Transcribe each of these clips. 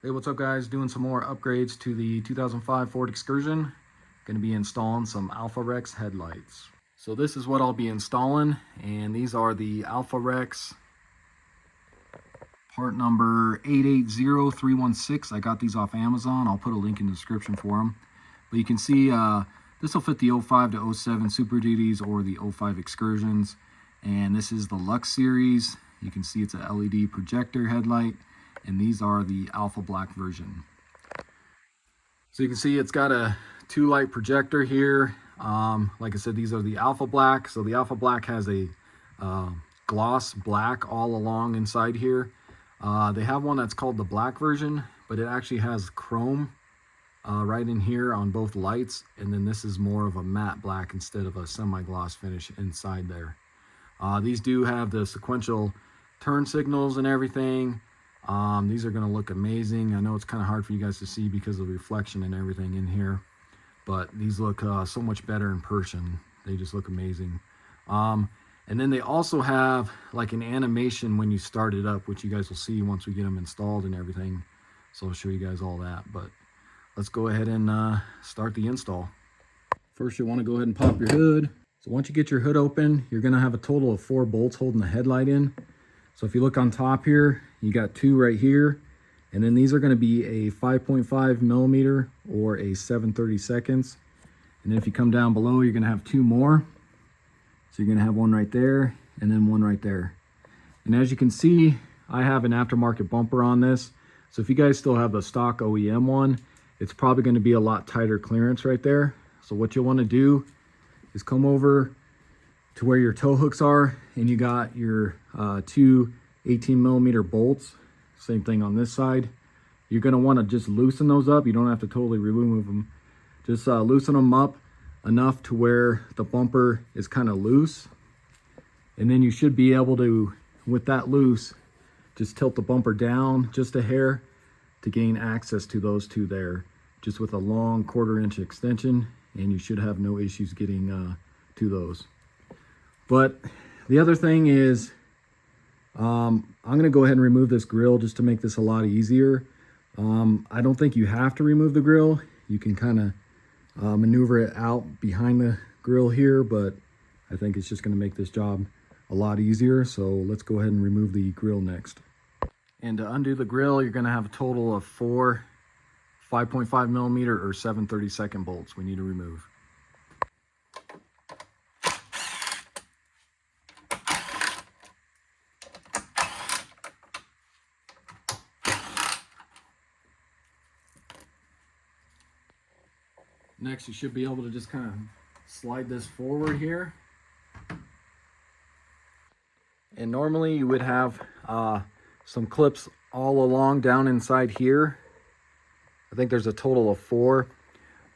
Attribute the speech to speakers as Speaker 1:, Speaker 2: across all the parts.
Speaker 1: Hey, what's up guys? Doing some more upgrades to the 2005 Ford Excursion. Going to be installing some Alpharex headlights. So this is what I'll be installing, and these are the Alpharex part number 880316. I got these off Amazon. I'll put a link in the description for them. But you can see this will fit the 05 to 07 Super Duties or the 05 Excursions. And this is the Luxx series. You can see it's a LED projector headlight. And these are the Alpha Black version. So you can see it's got a 2-light projector here. Like I said, these are the Alpha Black. So the Alpha Black has a gloss black all along inside here. They have one that's called the black version, but it actually has chrome right in here on both lights. And then this is more of a matte black instead of a semi-gloss finish inside there. These do have the sequential turn signals and everything. These are going to look amazing. I know it's kind of hard for you guys to see because of the reflection and everything in here, but these look so much better in person. They just look amazing. And then they also have like an animation when you start it up, which you guys will see once we get them installed and everything. So I'll show you guys all that, but let's go ahead and start the install. First, you want to go ahead and pop your hood. So once you get your hood open, you're going to have a total of 4 bolts holding the headlight in. So if you look on top here, you got 2 right here, and then these are going to be a 5.5 millimeter or a 7/32. And then if you come down below, you're going to have 2 more. So you're going to have one right there and then one right there. And as you can see, I have an aftermarket bumper on this. So if you guys still have the stock OEM one, it's probably going to be a lot tighter clearance right there. So what you'll want to do is come over to where your tow hooks are, and you got your 2 18 millimeter bolts. Same thing on this side. You're going to want to just loosen those up. You don't have to totally remove them. Just loosen them up enough to where the bumper is kind of loose, and then you should be able to, with that loose, just tilt the bumper down just a hair to gain access to those 2 there, just with a long 1/4 inch extension, and you should have no issues getting to those. But the other thing is, I'm going to go ahead and remove this grill just to make this a lot easier. I don't think you have to remove the grill. You can kind of maneuver it out behind the grill here, but I think it's just going to make this job a lot easier. So let's go ahead and remove the grill next. And to undo the grill, you're going to have a total of 4 5.5 millimeter or 7/32 bolts we need to remove. Next, you should be able to just kind of slide this forward here. And normally you would have some clips all along down inside here. I think there's a total of 4.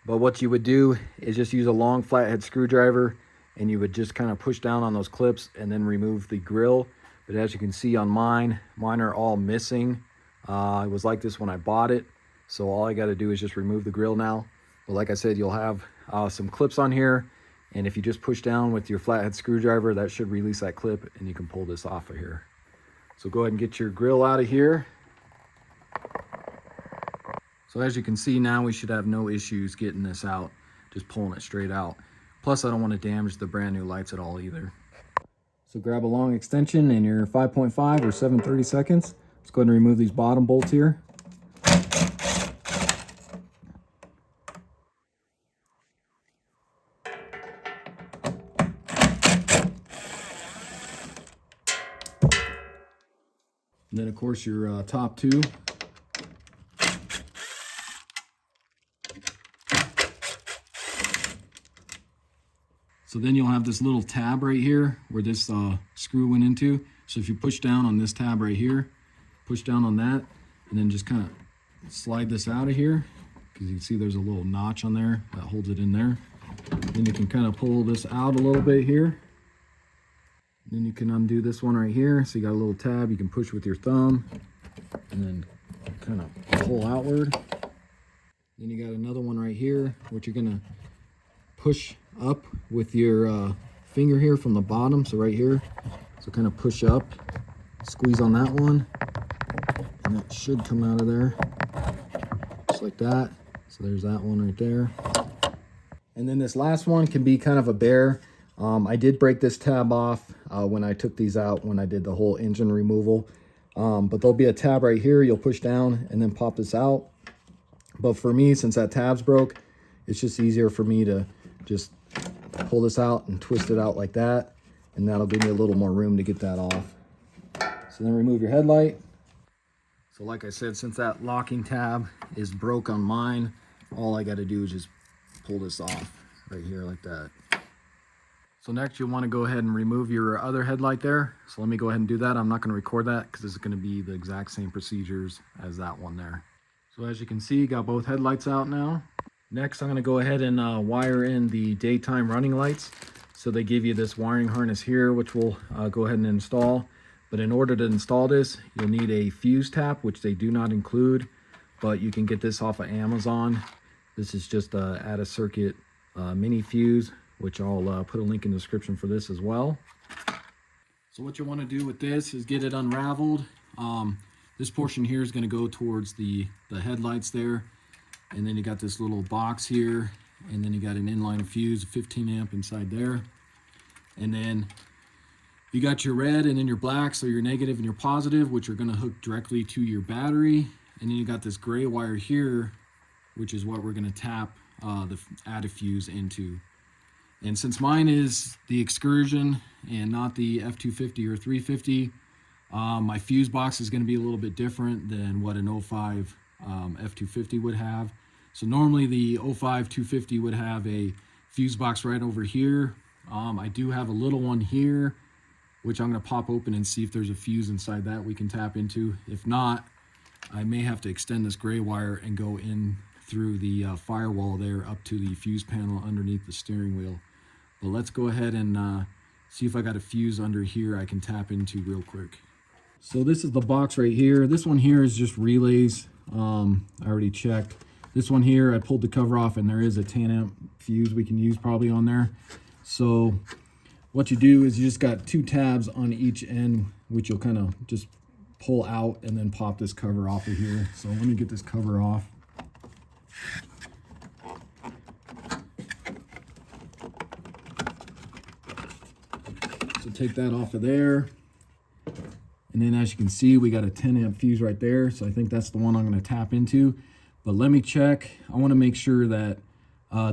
Speaker 1: But what you would do is just use a long flathead screwdriver, and you would just kind of push down on those clips and then remove the grill. But as you can see on mine are all missing. It was like this when I bought it. So all I got to do is just remove the grill now. But like I said, you'll have some clips on here, and if you just push down with your flathead screwdriver, that should release that clip, and you can pull this off of here. So go ahead and get your grill out of here. So as you can see now, we should have no issues getting this out, just pulling it straight out. Plus, I don't want to damage the brand new lights at all either. So grab a long extension and your 5.5 or 7/32. Let's go ahead and remove these bottom bolts here. And then of course your top 2. So then you'll have this little tab right here where this screw went into. So if you push down on this tab right here, push down on that, and then just kind of slide this out of here, because you can see there's a little notch on there that holds it in there. Then you can kind of pull this out a little bit here. Then you can undo this one right here. So you got a little tab you can push with your thumb and then kind of pull outward. Then you got another one right here, which you're gonna push up with your finger here from the bottom. So right here, so kind of push up, squeeze on that one, and that should come out of there. like that. So there's that one right there. And then this last one can be kind of a bear. I did break this tab off when I took these out, when I did the whole engine removal. But there'll be a tab right here. You'll push down and then pop this out. But for me, since that tab's broke, it's just easier for me to just pull this out and twist it out like that. And that'll give me a little more room to get that off. So then remove your headlight. So like I said, since that locking tab is broke on mine, all I got to do is just pull this off right here like that. So next you'll want to go ahead and remove your other headlight there. So let me go ahead and do that. I'm not going to record that because this is going to be the exact same procedures as that one there. So as you can see, got both headlights out now. Next I'm going to go ahead and wire in the daytime running lights. So they give you this wiring harness here, which we'll go ahead and install. But in order to install this, you'll need a fuse tap, which they do not include, but you can get this off of Amazon. This is just a add a circuit mini fuse, which I'll put a link in the description for this as well. So what you want to do with this is get it unraveled. This portion here is going to go towards the headlights there. And then you got this little box here. And then you got an inline fuse, 15 amp inside there. And then you got your red and then your black, so your negative and your positive, which are going to hook directly to your battery. And then you got this gray wire here, which is what we're going to tap the add a fuse into. And since mine is the Excursion and not the F250 or 350, my fuse box is going to be a little bit different than what an 05 F250 would have. So normally the 05 250 would have a fuse box right over here. I do have a little one here, which I'm going to pop open and see if there's a fuse inside that we can tap into. If not, I may have to extend this gray wire and go in through the firewall there up to the fuse panel underneath the steering wheel. But let's go ahead and see if I got a fuse under here I can tap into real quick. So this is the box right here. This one here is just relays. I already checked. This one here, I pulled the cover off and there is a 10 amp fuse we can use probably on there. So what you do is you just got two tabs on each end, which you'll kind of just pull out and then pop this cover off of here. So let me get this cover off. So take that off of there. And then as you can see, we got a 10 amp fuse right there. So I think that's the one I'm going to tap into. But let me check. I want to make sure that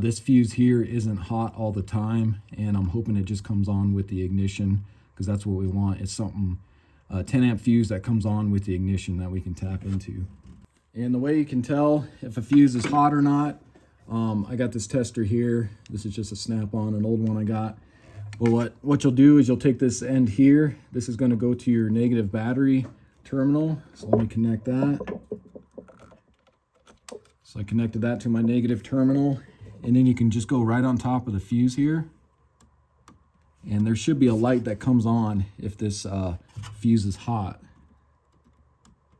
Speaker 1: this fuse here isn't hot all the time. And I'm hoping it just comes on with the ignition, because that's what we want. It's something, 10 amp fuse that comes on with the ignition that we can tap into. And the way you can tell if a fuse is hot or not, I got this tester here. This is just a snap-on, an old one I got. But what you'll do is you'll take this end here. This is going to go to your negative battery terminal. So let me connect that. So I connected that to my negative terminal. And then you can just go right on top of the fuse here. And there should be a light that comes on if this fuse is hot.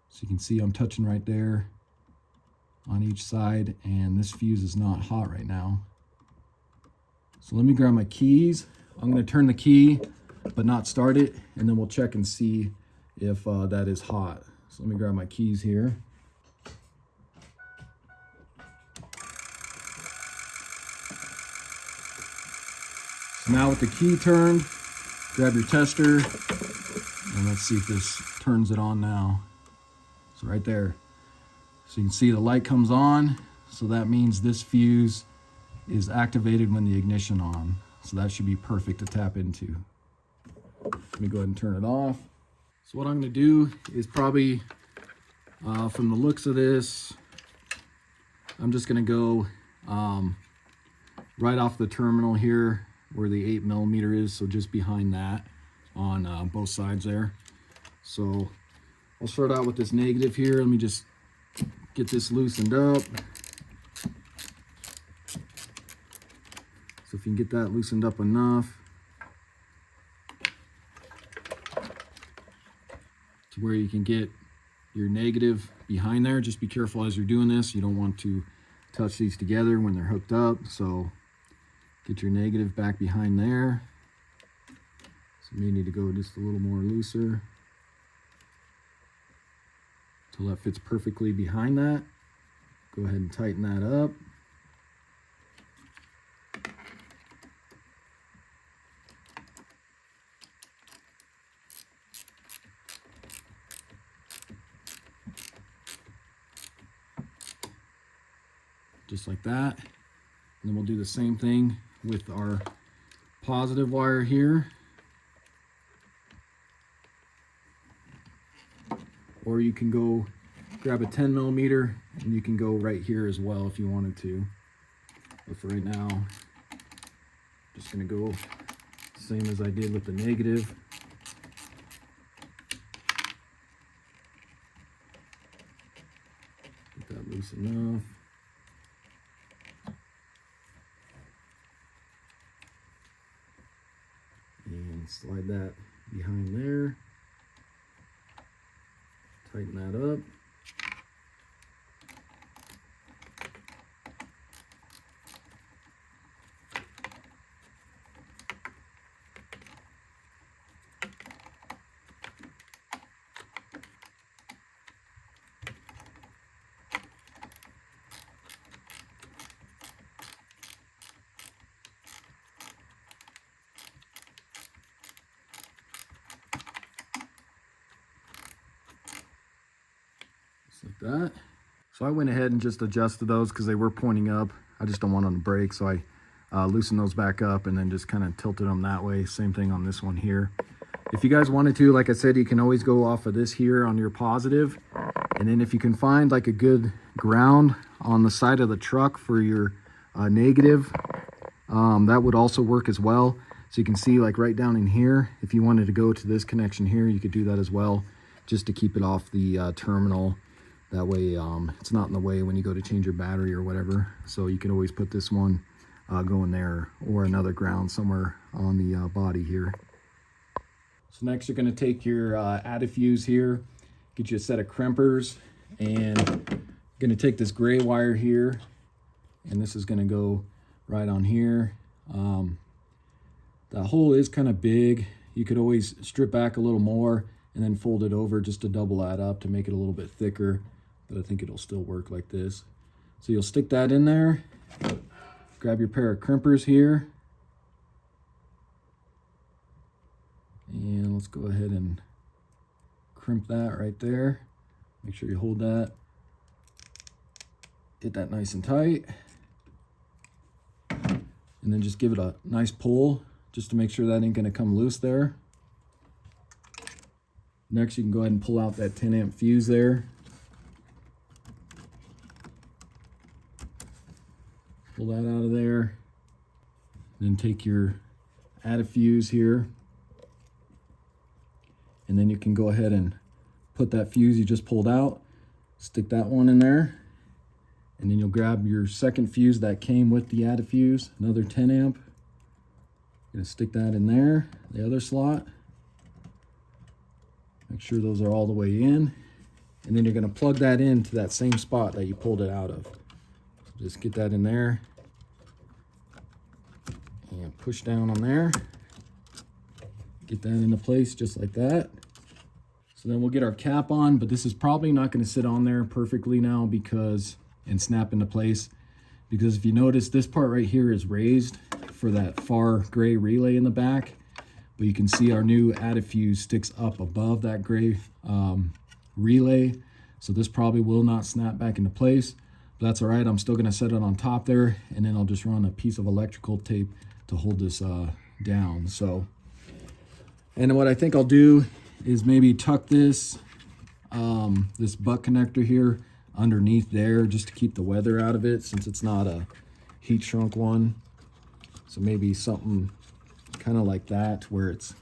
Speaker 1: So you can see I'm touching right there on each side, and this fuse is not hot right now. So let me grab my keys. I'm going to turn the key but not start it, and then we'll check and see if that is hot. So let me grab my keys here. So now with the key turned, grab your tester and let's see if this turns it on now. So right there. So you can see the light comes on. So that means this fuse is activated when the ignition on. So that should be perfect to tap into. Let me go ahead and turn it off. So what I'm going to do is probably, from the looks of this, I'm just going to go right off the terminal here where the 8mm is. So just behind that on both sides there. So I'll start out with this negative here. Let me just get this loosened up. So if you can get that loosened up enough to where you can get your negative behind there. Just be careful as you're doing this. You don't want to touch these together when they're hooked up. So get your negative back behind there. So you may need to go just a little more looser until that fits perfectly behind that. Go ahead and tighten that up. Just like that. And then we'll do the same thing with our positive wire here. Or you can go grab a 10 millimeter and you can go right here as well if you wanted to. But for right now, just gonna go same as I did with the negative. Get that loose enough. And slide that behind there. Tighten that up. Like that. So I went ahead and just adjusted those because they were pointing up. I just don't want them to break, so I loosened those back up and then just kind of tilted them that way. Same thing on this one here. If you guys wanted to, like I said, you can always go off of this here on your positive, and then if you can find like a good ground on the side of the truck for your negative, that would also work as well. So you can see like right down in here, if you wanted to go to this connection here, you could do that as well, just to keep it off the terminal. That way it's not in the way when you go to change your battery or whatever. So you can always put this one going there, or another ground somewhere on the body here. So next you're going to take your antifuse here, get you a set of crimpers, and you're going to take this gray wire here, and this is going to go right on here. The hole is kind of big. You could always strip back a little more and then fold it over just to double that up to make it a little bit thicker, but I think it'll still work like this. So you'll stick that in there, grab your pair of crimpers here, and let's go ahead and crimp that right there. Make sure you hold that, get that nice and tight, and then just give it a nice pull just to make sure that ain't gonna come loose there. Next, you can go ahead and pull out that 10 amp fuse there. Pull that out of there. Then take your antifuse here. And then you can go ahead and put that fuse you just pulled out, stick that one in there. And then you'll grab your second fuse that came with the antifuse, another 10 amp. You're gonna stick that in there, the other slot. Make sure those are all the way in. And then you're gonna plug that into that same spot that you pulled it out of. So just get that in there. And push down on there. Get that into place just like that. So then we'll get our cap on, but this is probably not gonna sit on there perfectly now and snap into place. Because if you notice, this part right here is raised for that far gray relay in the back. But you can see our new antifuse sticks up above that gray relay. So this probably will not snap back into place, but that's all right. I'm still gonna set it on top there, and then I'll just run a piece of electrical tape to hold this down. So, and what I think I'll do is maybe tuck this, this butt connector here underneath there just to keep the weather out of it, since it's not a heat shrunk one. So maybe something kind of like that where it's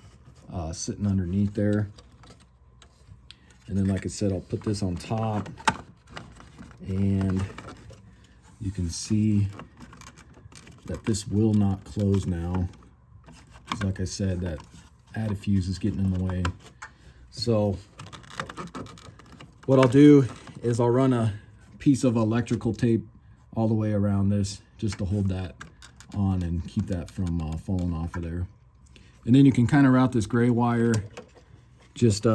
Speaker 1: sitting underneath there. And then like I said, I'll put this on top, and you can see that this will not close now. Because like I said, that antifuse is getting in the way. So what I'll do is I'll run a piece of electrical tape all the way around this just to hold that on and keep that from falling off of there. And then you can kind of route this gray wire just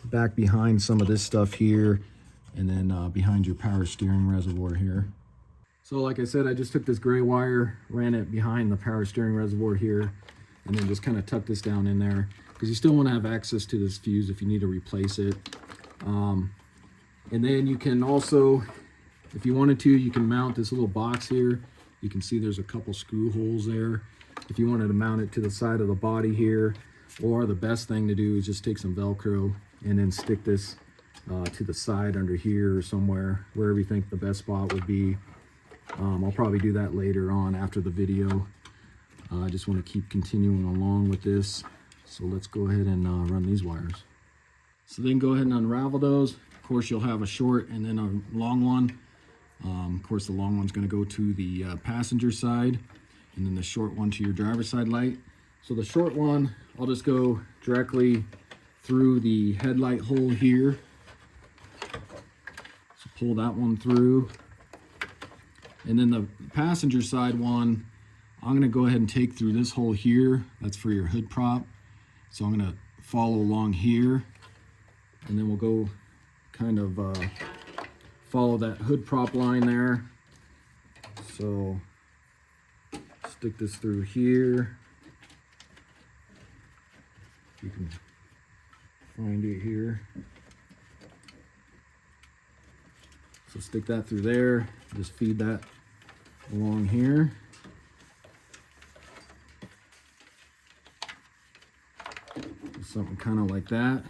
Speaker 1: back behind some of this stuff here, and then behind your power steering reservoir here. So like I said, I just took this gray wire, ran it behind the power steering reservoir here, and then just kind of tuck this down in there, because you still want to have access to this fuse if you need to replace it. And then you can also, if you wanted to, you can mount this little box here. You can see there's a couple screw holes there. If you wanted to mount it to the side of the body here, or the best thing to do is just take some Velcro and then stick this to the side under here or somewhere, wherever you think the best spot would be. I'll probably do that later on after the video. I just want to keep continuing along with this. So let's go ahead and run these wires. So then go ahead and unravel those. Of course, you'll have a short and then a long one. Of course, the long one's going to go to the passenger side, and then the short one to your driver's side light. So the short one, I'll just go directly through the headlight hole here. So pull that one through. And then the passenger side one, I'm going to go ahead and take through this hole here. That's for your hood prop. So I'm going to follow along here, and then we'll go kind of follow that hood prop line there. So stick this through here. You can find it here. So stick that through there. Just feed that along here. Something kind of like that.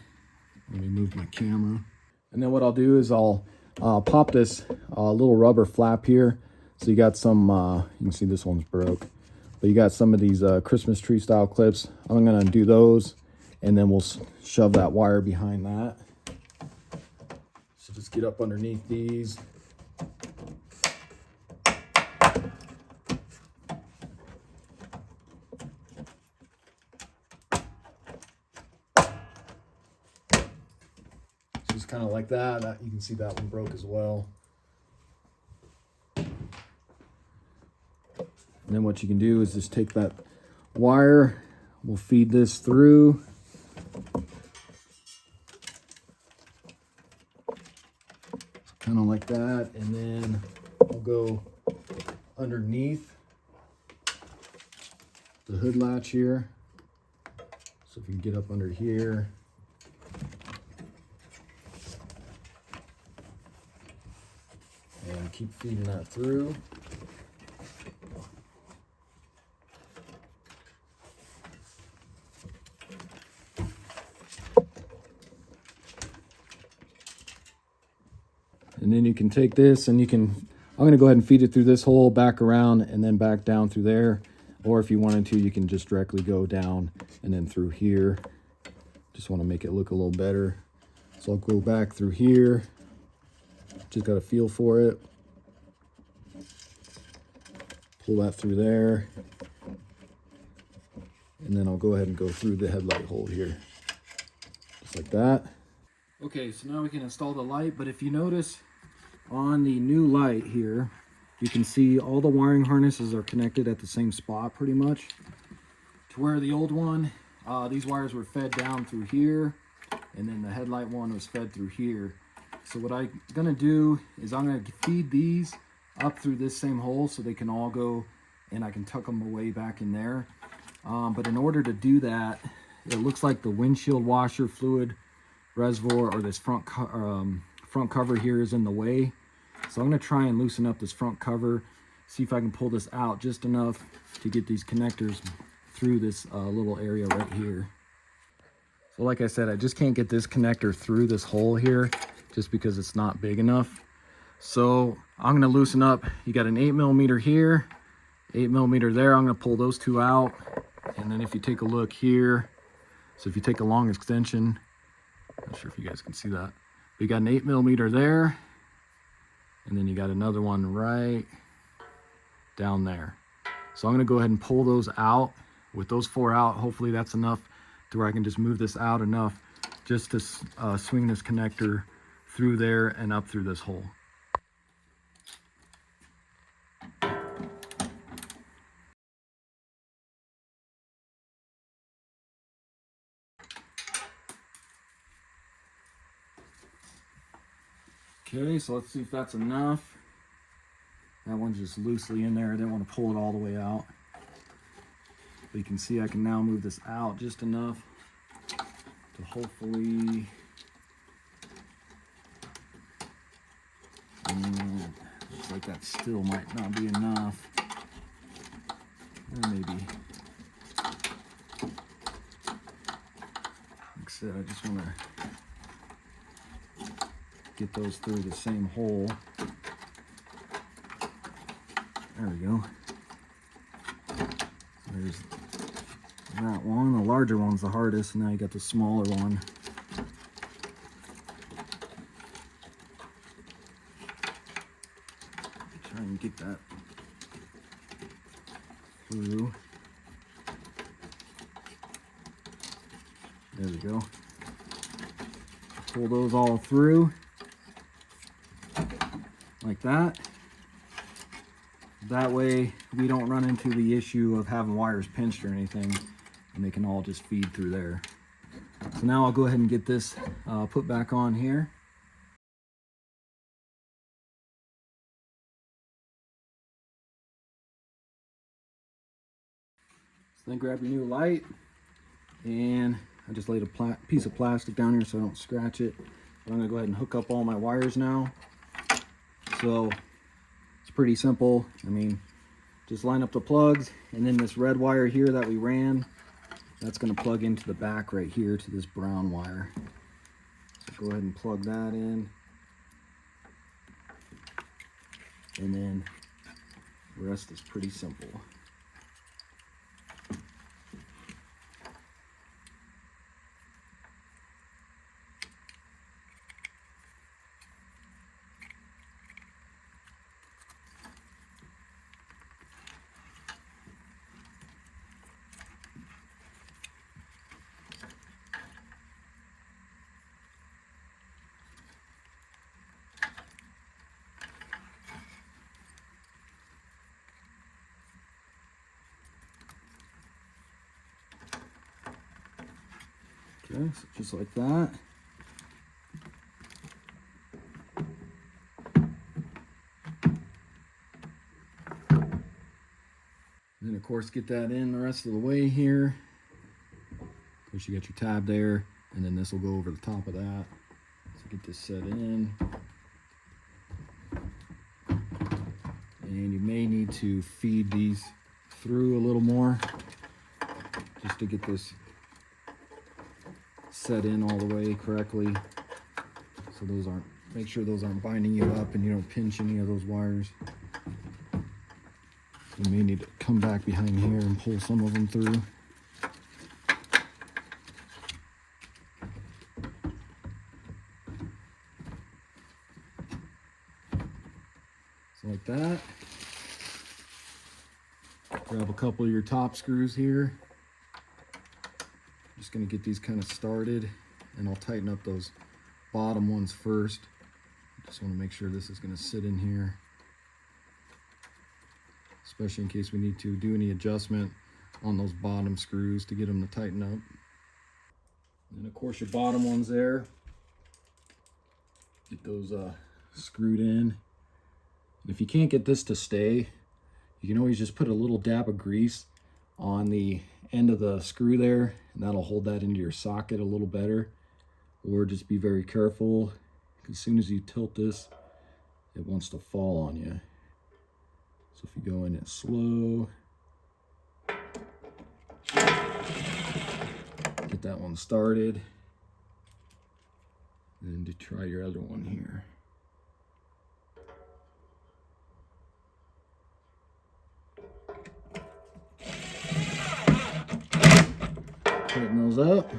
Speaker 1: Let me move my camera. And then what I'll do is I'll pop this little rubber flap here. So you got some, you can see this one's broke, but you got some of these Christmas tree style clips. I'm gonna do those, and then we'll shove that wire behind that. So just get up underneath these. Just kind of like that. You can see that one broke as well. And then what you can do is just take that wire, we'll feed this through. Kind of like that, and then I'll go underneath the hood latch here. So if you can get up under here. And keep feeding that through. And then you can take this and I'm going to go ahead and feed it through this hole, back around, and then back down through there. Or if you wanted to, you can just directly go down and then through here. Just want to make it look a little better. So I'll go back through here. Just got a feel for it. Pull that through there. And then I'll go ahead and go through the headlight hole here. Just like that. Okay, so now we can install the light, but if you notice on the new light here, you can see all the wiring harnesses are connected at the same spot pretty much. To where the old one, these wires were fed down through here, and then the headlight one was fed through here. So what I'm gonna do is I'm gonna feed these up through this same hole so they can all go, and I can tuck them away back in there. But in order to do that, it looks like the windshield washer fluid reservoir or this front cover here is in the way. So I'm going to try and loosen up this front cover, see if I can pull this out just enough to get these connectors through this little area right here. So like I said, I just can't get this connector through this hole here just because it's not big enough. So I'm going to loosen up. You got an 8mm here, 8mm there. I'm going to pull those two out. And then if you take a look here, so if you take a long extension, not sure if you guys can see that, but you got an 8mm there, and then you got another one right down there. So I'm going to go ahead and pull those out. With those four out, hopefully that's enough to where I can just move this out enough just to swing this connector through there and up through this hole. Okay, so let's see if that's enough. That one's just loosely in there. I didn't want to pull it all the way out. But you can see I can now move this out just enough to hopefully... looks like that still might not be enough. Or maybe. Like I said, I just want to get those through the same hole. There we go. So there's that one. The larger one's the hardest, and now you got the smaller one. Try and get that through. There we go. Pull those all through like that. That way we don't run into the issue of having wires pinched or anything, and they can all just feed through there. So now I'll go ahead and get this put back on here. So then grab your new light, and I just laid a piece of plastic down here so I don't scratch it. But I'm gonna go ahead and hook up all my wires now. So it's pretty simple. I mean, just line up the plugs, and then this red wire here that we ran, that's gonna plug into the back right here to this brown wire. So go ahead and plug that in. And then the rest is pretty simple. Okay, so just like that. Then of course get that in the rest of the way here. Of course you got your tab there, and then this will go over the top of that. So get this set in. And you may need to feed these through a little more just to get this set in all the way correctly, so those aren't, make sure those aren't binding you up and you don't pinch any of those wires. You may need to come back behind here and pull some of them through. So like that. Grab a couple of your top screws here. Just going to get these kind of started, and I'll tighten up those bottom ones first. Just want to make sure this is going to sit in here, especially in case we need to do any adjustment on those bottom screws to get them to tighten up. And of course your bottom ones there, get those screwed in. And if you can't get this to stay, you can always just put a little dab of grease on the end of the screw there, and that'll hold that into your socket a little better. Or just be very careful, because as soon as you tilt this, it wants to fall on you. So if you go in it slow, get that one started, and then to try your other one here. Tighten those up,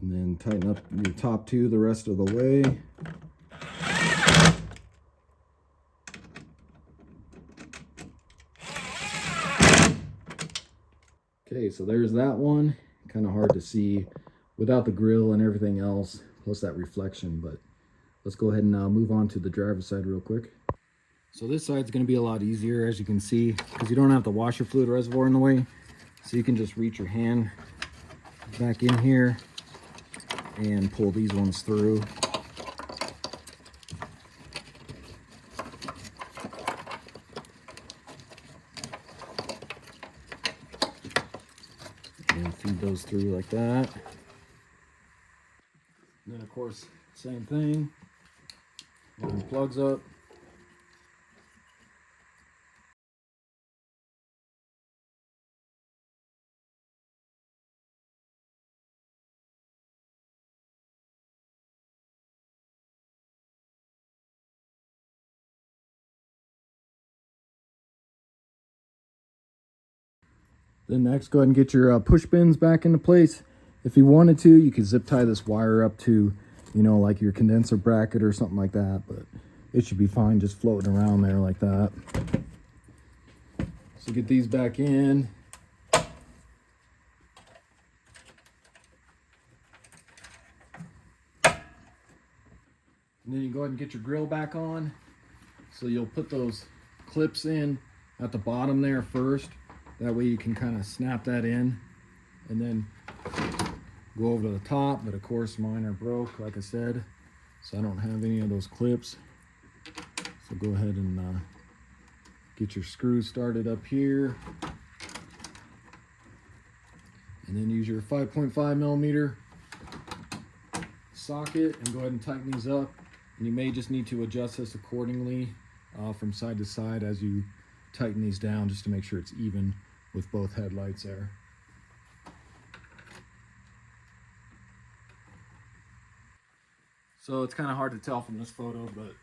Speaker 1: and then tighten up your top two the rest of the way. Okay, so there's that one. Kind of hard to see without the grill and everything else, plus that reflection, but let's go ahead and move on to the driver's side real quick. So this side's going to be a lot easier, as you can see, because you don't have the washer fluid reservoir in the way. So you can just reach your hand back in here and pull these ones through. And feed those through like that. And then of course, same thing. Line the plugs up. Then next, go ahead and get your push pins back into place. If you wanted to, you could zip tie this wire up to, you know, like your condenser bracket or something like that, but it should be fine just floating around there like that. So get these back in. And then you go ahead and get your grill back on. So you'll put those clips in at the bottom there first. That way you can kind of snap that in and then go over to the top. But of course mine are broke, like I said, so I don't have any of those clips. So go ahead and get your screws started up here. And then use your 5.5 millimeter socket and go ahead and tighten these up. And you may just need to adjust this accordingly from side to side as you tighten these down, just to make sure it's even with both headlights there. So it's kind of hard to tell from this photo, but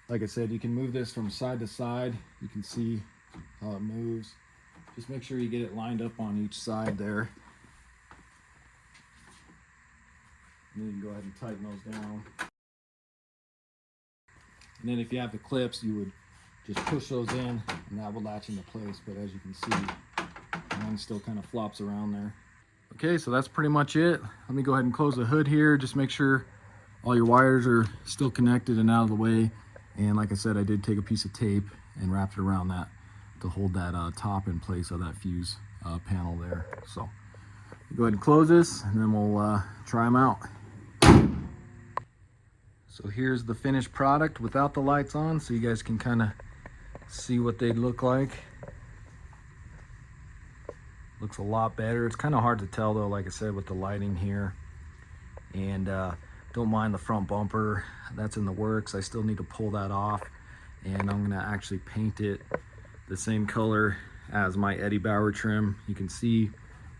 Speaker 1: like I said, you can move this from side to side. You can see how it moves. Just make sure you get it lined up on each side there. And then you can go ahead and tighten those down. And then if you have the clips, you would just push those in and that will latch into place. But as you can see, mine still kind of flops around there. Okay, so that's pretty much it. Let me go ahead and close the hood here. Just make sure all your wires are still connected and out of the way. And like I said, I did take a piece of tape and wrapped it around that to hold that top in place of that fuse panel there. So go ahead and close this and then we'll try them out. So here's the finished product without the lights on, so you guys can kind of see what they'd look like. Looks a lot better. It's kind of hard to tell though, like I said, with the lighting here. And don't mind the front bumper, that's in the works. I still need to pull that off, and I'm gonna actually paint it the same color as my Eddie Bauer trim. You can see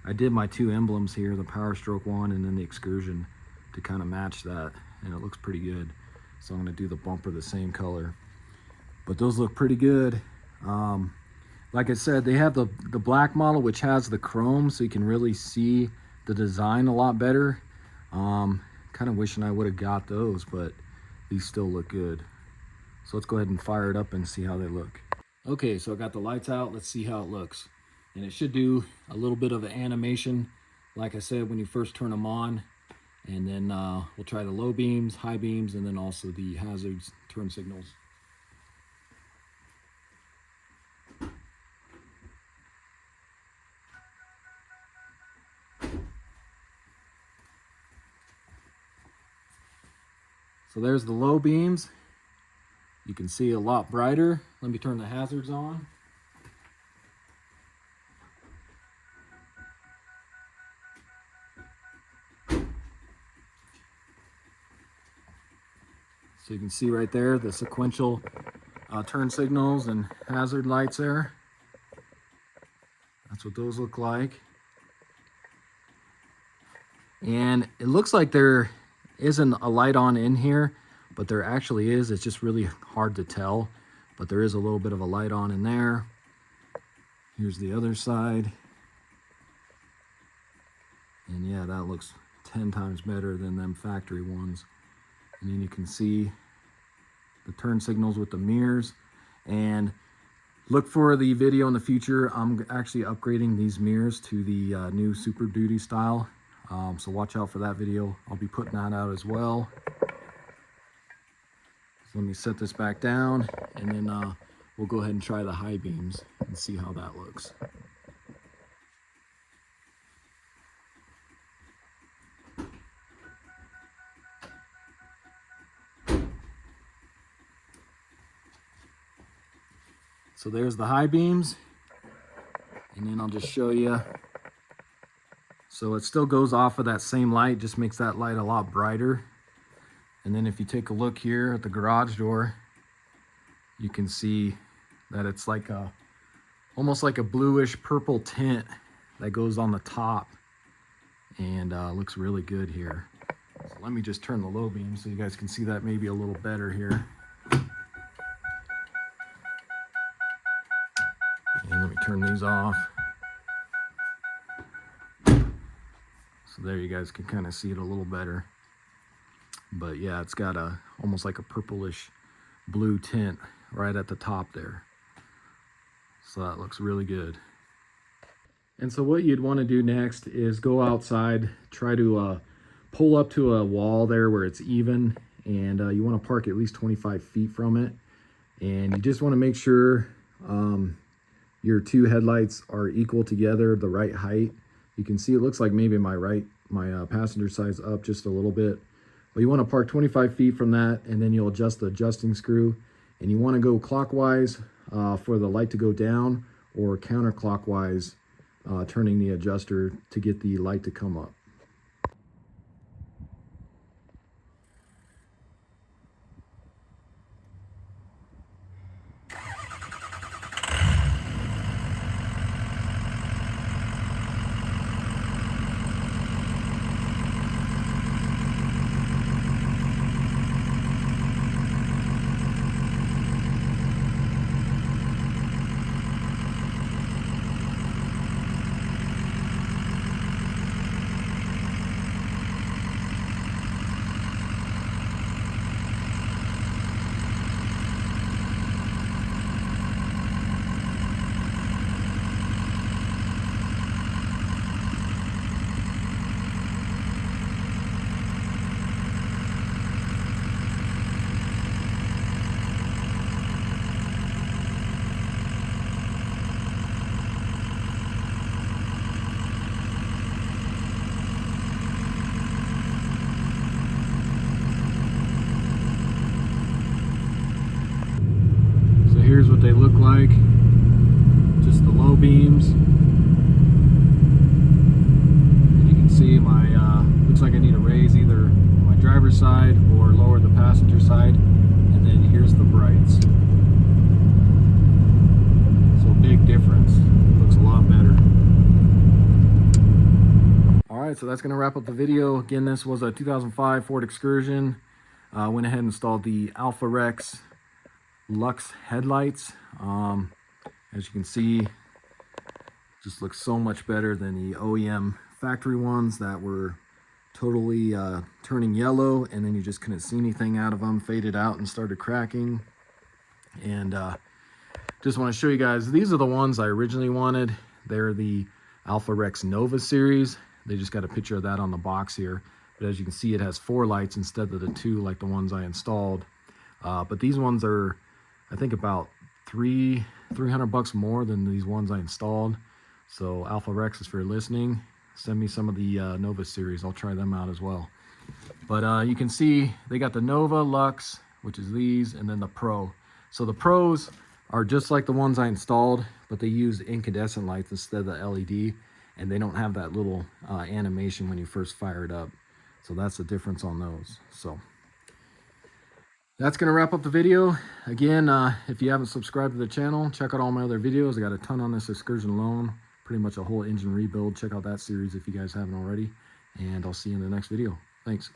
Speaker 1: I did my two emblems here, the Power Stroke one and then the Excursion, to kind of match that, and it looks pretty good. So I'm gonna do the bumper the same color, but those look pretty good. Like I said, they have the black model, which has the chrome, so you can really see the design a lot better. Kind of wishing I would have got those, but these still look good. So let's go ahead and fire it up and see how they look. Okay, so I got the lights out. Let's see how it looks. And it should do a little bit of an animation, like I said, when you first turn them on. And then we'll try the low beams, high beams, and then also the hazards, turn signals. So there's the low beams. You can see a lot brighter. Let me turn the hazards on. So you can see right there the sequential turn signals and hazard lights there. That's what those look like. And it looks like there isn't a light on in here, but there actually is. It's just really hard to tell, but there is a little bit of a light on in there. Here's the other side. And yeah, that looks 10 times better than them factory ones. And then you can see the turn signals with the mirrors. And look for the video in the future. I'm actually upgrading these mirrors to the new Superduty style. So watch out for that video. I'll be putting that out as well. So let me set this back down, and then we'll go ahead and try the high beams and see how that looks. So there's the high beams, and then I'll just show you. So it still goes off of that same light, just makes that light a lot brighter. And then if you take a look here at the garage door, you can see that it's like a almost like a bluish purple tint that goes on the top, and looks really good here. So let me just turn the low beam so you guys can see that maybe a little better here. And let me turn these off. So there you guys can kind of see it a little better. But yeah, it's got a almost like a purplish blue tint right at the top there. So that looks really good. And so what you'd want to do next is go outside, try to pull up to a wall there where it's even, and you want to park at least 25 feet from it. And you just want to make sure your two headlights are equal together, the right height. You can see it looks like maybe my passenger side's up just a little bit. But you want to park 25 feet from that, and then you'll adjust the adjusting screw. And you want to go clockwise for the light to go down, or counterclockwise, turning the adjuster to get the light to come up. Here's what they look like, just the low beams. And you can see my, looks like I need to raise either my driver's side or lower the passenger side. And then here's the brights. So big difference, looks a lot better. All right, so that's gonna wrap up the video. Again, this was a 2005 Ford Excursion. Went ahead and installed the Alpharex Luxx headlights. As you can see, just looks so much better than the OEM factory ones that were totally turning yellow, and then you just couldn't see anything out of them, faded out and started cracking. And just want to show you guys, these are the ones I originally wanted. They're the Alpharex Nova series. They just got a picture of that on the box here, but as you can see, it has 4 lights instead of the 2 like the ones I installed. But these ones are, I think, about $300 more than these ones I installed. So Alpharex, if you're listening, send me some of the Nova series. I'll try them out as well. But you can see they got the Nova, Luxx, which is these, and then the Pro. So the Pros are just like the ones I installed, but they use incandescent lights instead of the LED, and they don't have that little animation when you first fire it up. So that's the difference on those. So that's going to wrap up the video. Again, if you haven't subscribed to the channel, check out all my other videos. I got a ton on this Excursion alone, pretty much a whole engine rebuild. Check out that series if you guys haven't already, and I'll see you in the next video. Thanks.